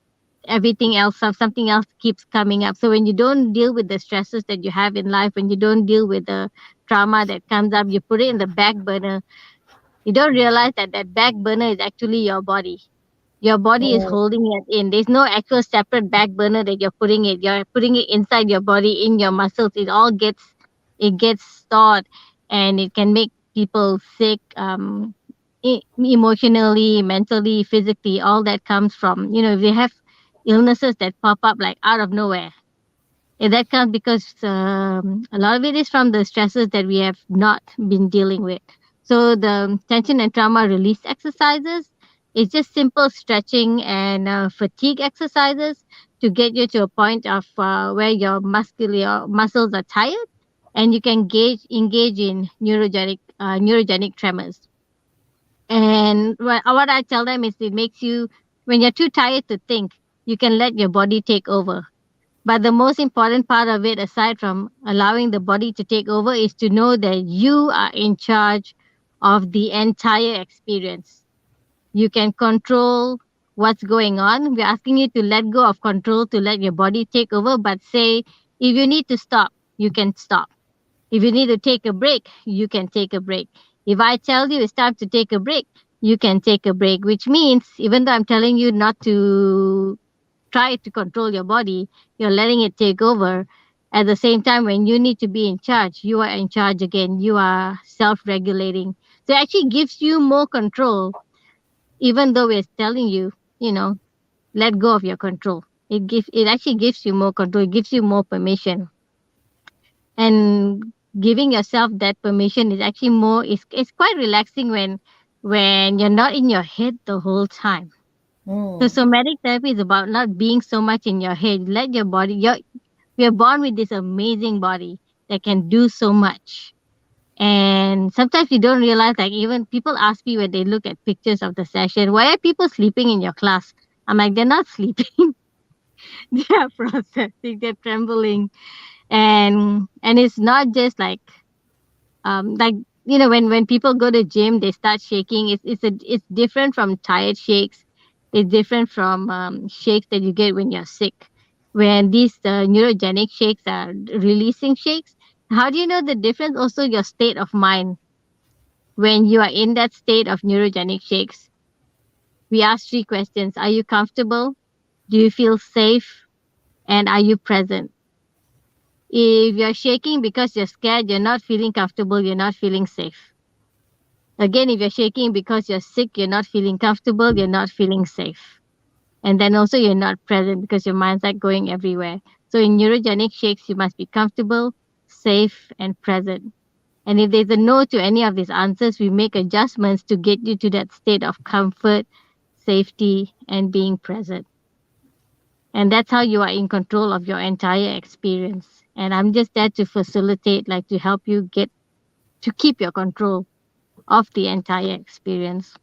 everything else, something else keeps coming up. So when you don't deal with the stresses that you have in life, when you don't deal with the trauma that comes up, you put it in the back burner. You don't realize that that back burner is actually your body. Your body is Mm. holding it in. There's no actual separate back burner that you're putting it. You're putting it inside your body, in your muscles. It gets stored, and it can make people sick, emotionally, mentally, physically. All that comes from, if they have illnesses that pop up like out of nowhere. And that comes because a lot of it is from the stresses that we have not been dealing with. So the tension and trauma release exercises is just simple stretching and fatigue exercises to get you to a point of where your muscles are tired, and you can engage in neurogenic tremors. And what I tell them is, it makes you, when you're too tired to think, you can let your body take over. But the most important part of it, aside from allowing the body to take over, is to know that you are in charge of the entire experience. You can control what's going on. We're asking you to let go of control, to let your body take over, but say, if you need to stop, you can stop. If you need to take a break, you can take a break. If I tell you it's time to take a break, you can take a break, which means even though I'm telling you not to try to control your body, you're letting it take over. At the same time, when you need to be in charge, you are in charge again. You are self regulating. So it actually gives you more control, even though we're telling you, you know, let go of your control. It actually gives you more control, it gives you more permission. And giving yourself that permission is actually more it's quite relaxing when you're not in your head the whole time. So Mm. somatic therapy is about not being so much in your head. Let your body we're born with this amazing body that can do so much. And sometimes you don't realize, like, even people ask me when they look at pictures of the session, why are people sleeping in your class? I'm like, they're not sleeping. They are processing, they're trembling. And it's not just like when people go to gym they start shaking. It's different from tired shakes. It's different from shakes that you get when you're sick. When these neurogenic shakes are releasing shakes, how do you know the difference? Also, your state of mind when you are in that state of neurogenic shakes. We ask three questions: are you comfortable, do you feel safe, and are you present? If you're shaking because you're scared, you're not feeling comfortable, you're not feeling safe. Again, if you're shaking because you're sick, you're not feeling comfortable, you're not feeling safe. And then also you're not present because your mind's like going everywhere. So in neurogenic shakes, you must be comfortable, safe, and present. And if there's a no to any of these answers, we make adjustments to get you to that state of comfort, safety, and being present. And that's how you are in control of your entire experience. And I'm just there to facilitate, like to help you get to keep your control of the entire experience.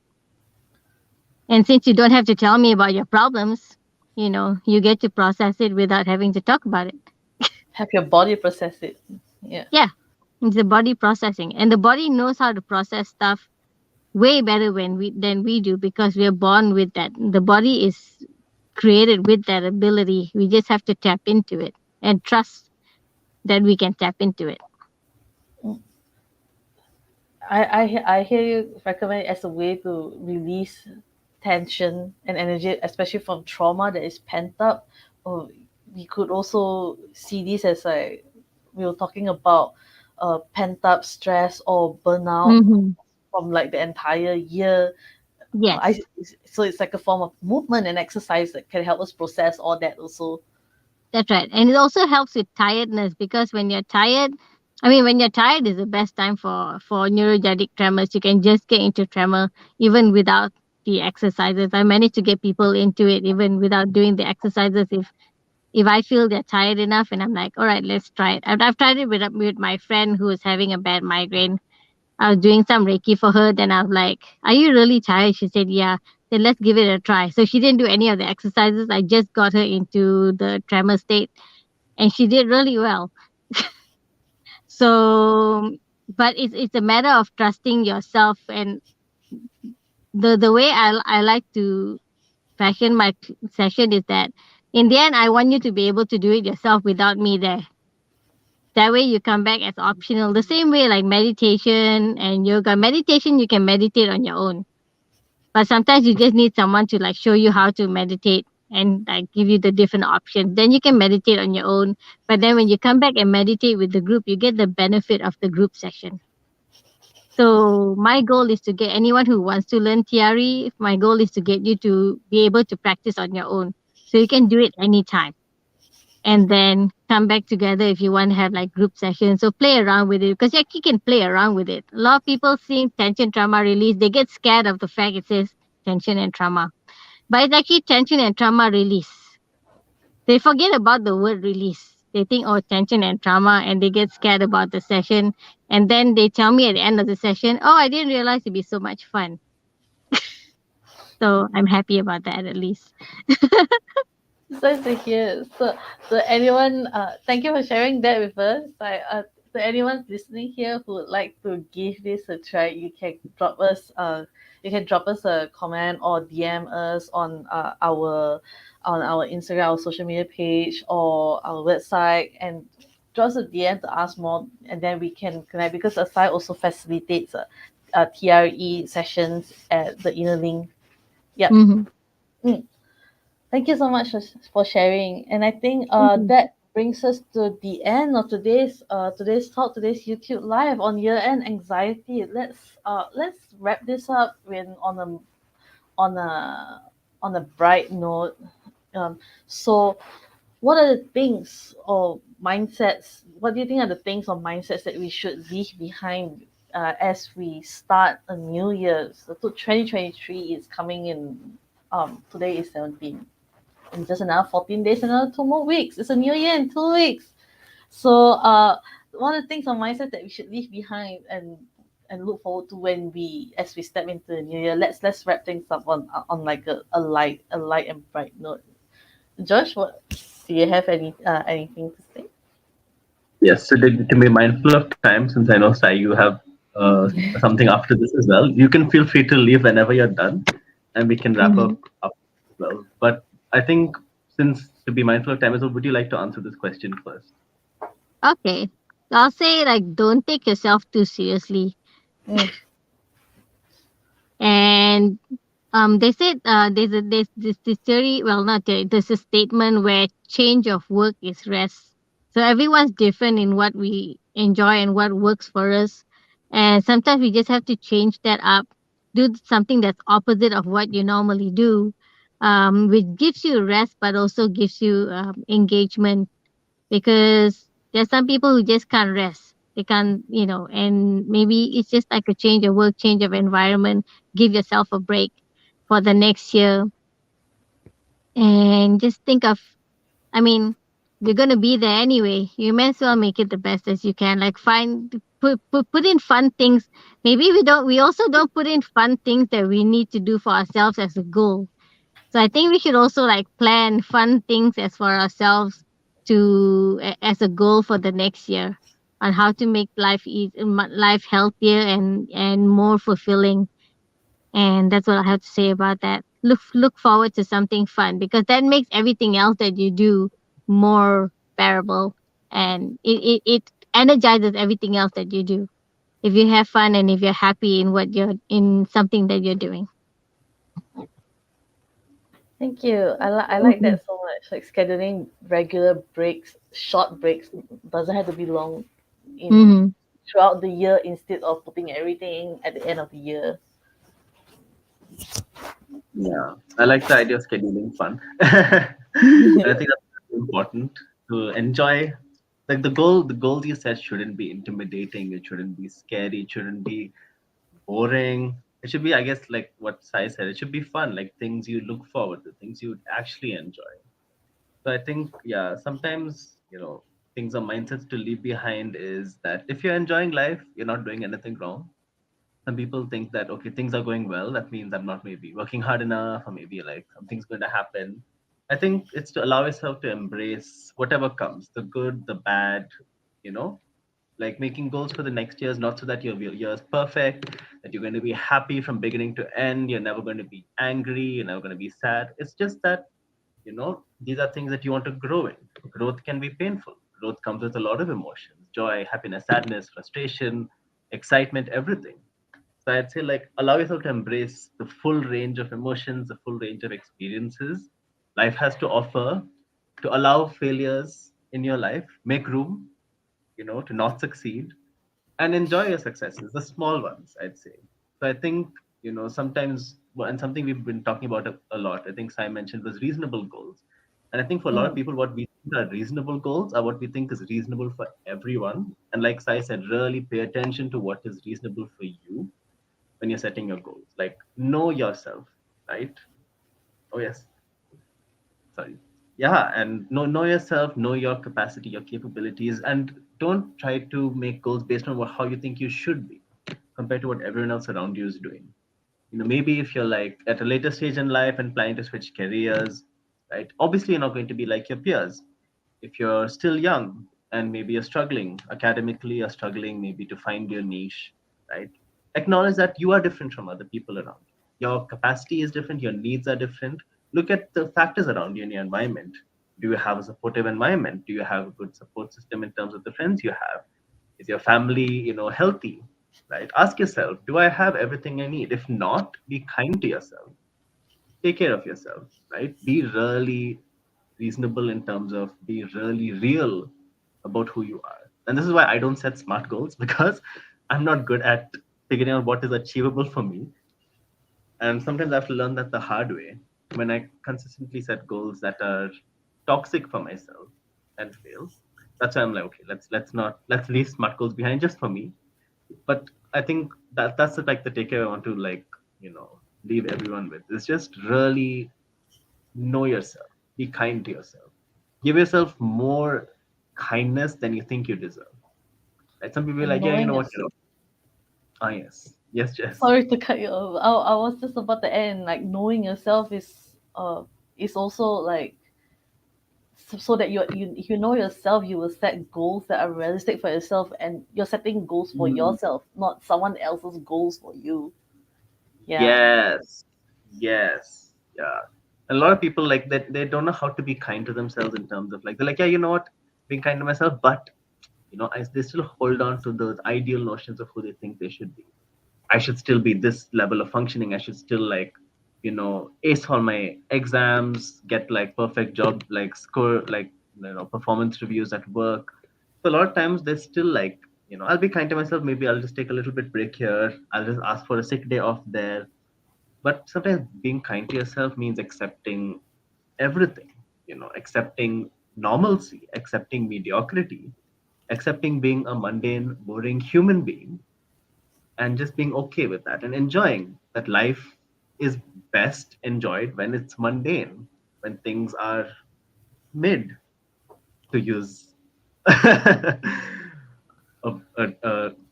And since you don't have to tell me about your problems, you get to process it without having to talk about it. Have your body process it. Yeah. Yeah, it's the body processing. And the body knows how to process stuff way better than we do because we're born with that. The body is created with that ability. We just have to tap into it and trust that we can tap into it. Mm. I hear you recommend it as a way to release tension and energy, especially from trauma that is pent up. Or we could also see this as like we were talking about pent up stress or burnout Mm-hmm. from like the entire year. Yes. So it's like a form of movement and exercise that can help us process all that also. That's right. And it also helps with tiredness because when you're tired, I mean, when you're tired is the best time for neurogenic tremors. You can just get into tremor even without the exercises. I managed to get people into it even without doing the exercises. If I feel they're tired enough, and I'm like, all right, let's try it. I've tried it with my friend who was having a bad migraine. I was doing some Reiki for her. Then I was like, are you really tired? She said, yeah. Then let's give it a try. So she didn't do any of the exercises. I just got her into the tremor state and she did really well. So, but it's a matter of trusting yourself. And the way I like to fashion my session is that in the end, I want you to be able to do it yourself without me there. That way you come back as optional. The same way like meditation and yoga. Meditation, you can meditate on your own. But sometimes you just need someone to like show you how to meditate and like give you the different options. Then you can meditate on your own. But then when you come back and meditate with the group, you get the benefit of the group session. So my goal is to get anyone who wants to learn TRE, my goal is to get you to be able to practice on your own. So you can do it anytime and then come back together if you want to have like group sessions. So play around with it because you actually can play around with it. A lot of people see tension trauma release, they get scared of the fact it says tension and trauma, but it's actually tension and trauma release. They forget about the word release. They think, oh, tension and trauma, and they get scared about the session. And then they tell me at the end of the session, oh, I didn't realize it'd be so much fun. So I'm happy about that at least. Nice to hear. So anyone, thank you for sharing that with us. So anyone listening here who would like to give this a try, you can drop us a comment or DM us on our Instagram, our social media page, or our website, and drop us a DM to ask more, and then we can connect because Asai also facilitates TRE sessions at the inner link. Yep. Mm-hmm. Mm. Thank you so much for sharing. And I think Mm-hmm. that brings us to the end of today's talk, today's YouTube live on year-end anxiety. Let's wrap this up with on a on a bright note. Um, so what are the things or mindsets? What do you think are the things or mindsets that we should leave behind as we start a new year? So 2023 is coming in. Today is 17. In just another 14 days, another 2 more weeks. It's a new year in 2 weeks. So one of the things or mindset that we should leave behind and look forward to when we as we step into the new year. Let's wrap things up on like a light and bright note. Josh, what do you have anything to say? Yes, so to be mindful of time, since I know Sai, you have something after this as well. You can feel free to leave whenever you're done, and we can wrap Mm-hmm. up as well. But I think since to be mindful of time as well, would you like to answer this question first? Okay. I'll say like don't take yourself too seriously. Mm, And they said there's this theory, well not theory, there's a statement where change of work is rest. So everyone's different in what we enjoy and what works for us. And sometimes we just have to change that up, do something that's opposite of what you normally do, which gives you rest but also gives you engagement, because there's some people who just can't rest. They can't, and maybe it's just like a change of work, change of environment. Give yourself a break for the next year, and just think of, I mean, you're gonna be there anyway. You may as well make it the best as you can. Like put in fun things. Maybe we also don't put in fun things that we need to do for ourselves as a goal. So I think we should also like plan fun things as for ourselves as a goal for the next year on how to make life healthier and more fulfilling. And that's what I have to say about that. Look forward to something fun, because that makes everything else that you do more bearable, and it energizes everything else that you do. If you have fun and if you're happy in what you're in something that you're doing. thank you. I like Mhm. that so much. Like scheduling regular breaks, short breaks doesn't have to be long in Mhm. throughout the year instead of putting everything at the end of the year. Yeah, I like the idea of scheduling fun. And I think that's really important to enjoy. Like the goals you set shouldn't be intimidating. It shouldn't be scary. It shouldn't be boring. It should be, I guess, like what Sai said. It should be fun, like things you look forward to, things you would actually enjoy. So I think, yeah, sometimes things or mindsets to leave behind is that if you're enjoying life, you're not doing anything wrong. Some people think that okay, things are going well, that means I'm not maybe working hard enough, or maybe like something's going to happen. I think it's to allow yourself to embrace whatever comes, the good, the bad, you know like making goals for the next year is not so that your year is perfect, that you're going to be happy from beginning to end, you're never going to be angry, you're never going to be sad. It's just that these are things that you want to grow in. Growth can be painful. Growth comes with a lot of emotions: joy, happiness, sadness, frustration, excitement, everything. So I'd say like allow yourself to embrace the full range of emotions, the full range of experiences life has to offer, to allow failures in your life, make room, to not succeed, and enjoy your successes, the small ones, I'd say. So I think, sometimes, well, and something we've been talking about a lot, I think Sai mentioned, was reasonable goals. And I think for a lot of Mm, people, what we think are reasonable goals are what we think is reasonable for everyone. And like Sai said, really pay attention to what is reasonable for you when you're setting your goals. Like, know yourself, right? Oh, yes. Sorry. Yeah, and know yourself, know your capacity, your capabilities, and don't try to make goals based on how you think you should be compared to what everyone else around you is doing. Maybe if you're like at a later stage in life and planning to switch careers, right? Obviously, you're not going to be like your peers. If you're still young and maybe you're struggling academically, you're struggling maybe to find your niche, right? Acknowledge that you are different from other people around you. Your capacity is different, your needs are different. Look at the factors around you in your environment. Do you have a supportive environment? Do you have a good support system in terms of the friends you have? Is your family, healthy? right? Ask yourself, do I have everything I need? If not, be kind to yourself. Take care of yourself, right? Be really reasonable in terms of be really real about who you are. And this is why I don't set smart goals because I'm not good at figuring out what is achievable for me. And sometimes I have to learn that the hard way when I consistently set goals that are toxic for myself and fail. That's why I'm like, okay, let's leave smart goals behind just for me. But I think that's like the takeaway I want to like, leave everyone with. It's just really know yourself. Be kind to yourself. Give yourself more kindness than you think you deserve. Right? Some people are And like, yeah, you knowing know what, yourself. ah yes. Yes, Jess. Sorry to cut you off. I was just about to end. Like knowing yourself is also like so that you if you know yourself, you will set goals that are realistic for yourself, and you're setting goals for Mm. yourself, not someone else's goals for you. Yeah. Yes. Yes. Yeah. A lot of people like that they don't know how to be kind to themselves in terms of like they're like, yeah, you know what, being kind to myself, but they still hold on to those ideal notions of who they think they should be. I should still be this level of functioning. I should still like, ace all my exams, get like perfect job, like score, like, performance reviews at work. So a lot of times they're still like, I'll be kind to myself. Maybe I'll just take a little bit break here. I'll just ask for a sick day off there. But sometimes being kind to yourself means accepting everything, accepting normalcy, accepting mediocrity, accepting being a mundane, boring human being and just being okay with that and enjoying that life is best enjoyed when it's mundane, when things are mid, to use to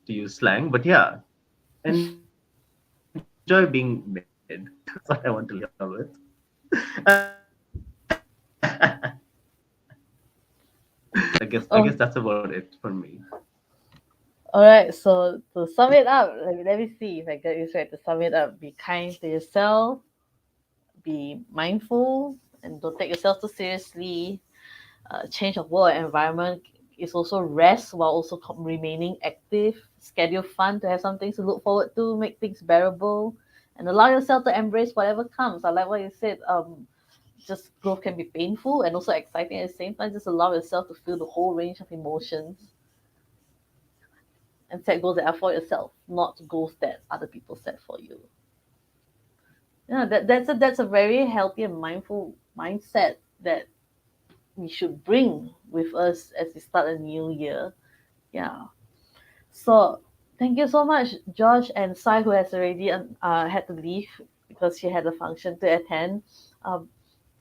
use slang. But yeah, enjoy being mid. That's what I want to leave you with. I guess Oh, that's about it for me. all right. So to sum it up, let me see if I get this right. To sum it up, be kind to yourself, be mindful, and don't take yourself too seriously. Change of work environment is also rest while also remaining active. Schedule fun to have some things to look forward to, make things bearable, and allow yourself to embrace whatever comes. I like what you said. Just growth can be painful and also exciting at the same time. Just allow yourself to feel the whole range of emotions and set goals that are for yourself, not goals that other people set for you. Yeah, that's a very healthy and mindful mindset that we should bring with us as we start a new year. Yeah. So thank you so much, Josh and Sai, who has already had to leave because she had a function to attend. Um,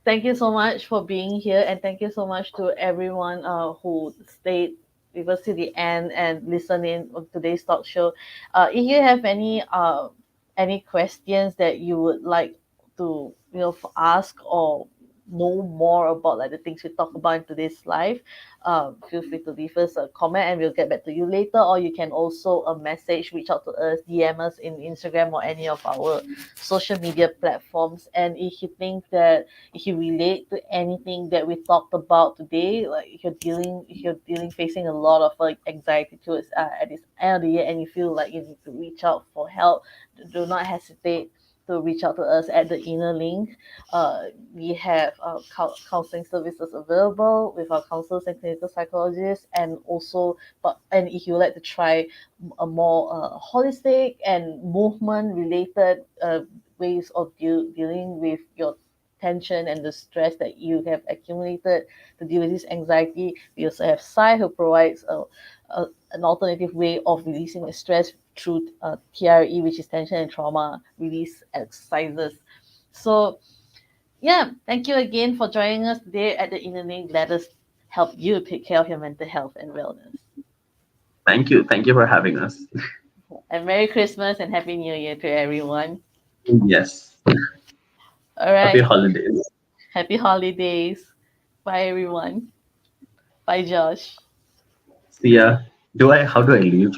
Thank you so much for being here, and thank you so much to everyone who stayed with us to the end and listened in on today's talk show. If you have any questions that you would like to ask or know more about like the things we talk about in today's live, feel free to leave us a comment and we'll get back to you later. Or you can also a message, reach out to us, DM us in Instagram or any of our social media platforms. And if you relate to anything that we talked about today, like if you're dealing facing a lot of like anxiety towards at this end of the year and you feel like you need to reach out for help, do not hesitate to reach out to us at the inner link. We have counseling services available with our counselors and clinical psychologists, and also, and if you would like to try a more holistic and movement related ways of dealing with your tension and the stress that you have accumulated to deal with this anxiety. We also have Sai, who provides an alternative way of releasing the stress through TRE, which is tension and trauma release exercises. So, yeah, thank you again for joining us today at the Inner Link. Let us help you take care of your mental health and wellness. Thank you. Thank you for having us. And Merry Christmas and Happy New Year to everyone. Yes. All Happy right. holidays. Happy holidays. Bye, everyone. Bye, Josh. See ya. How do I leave?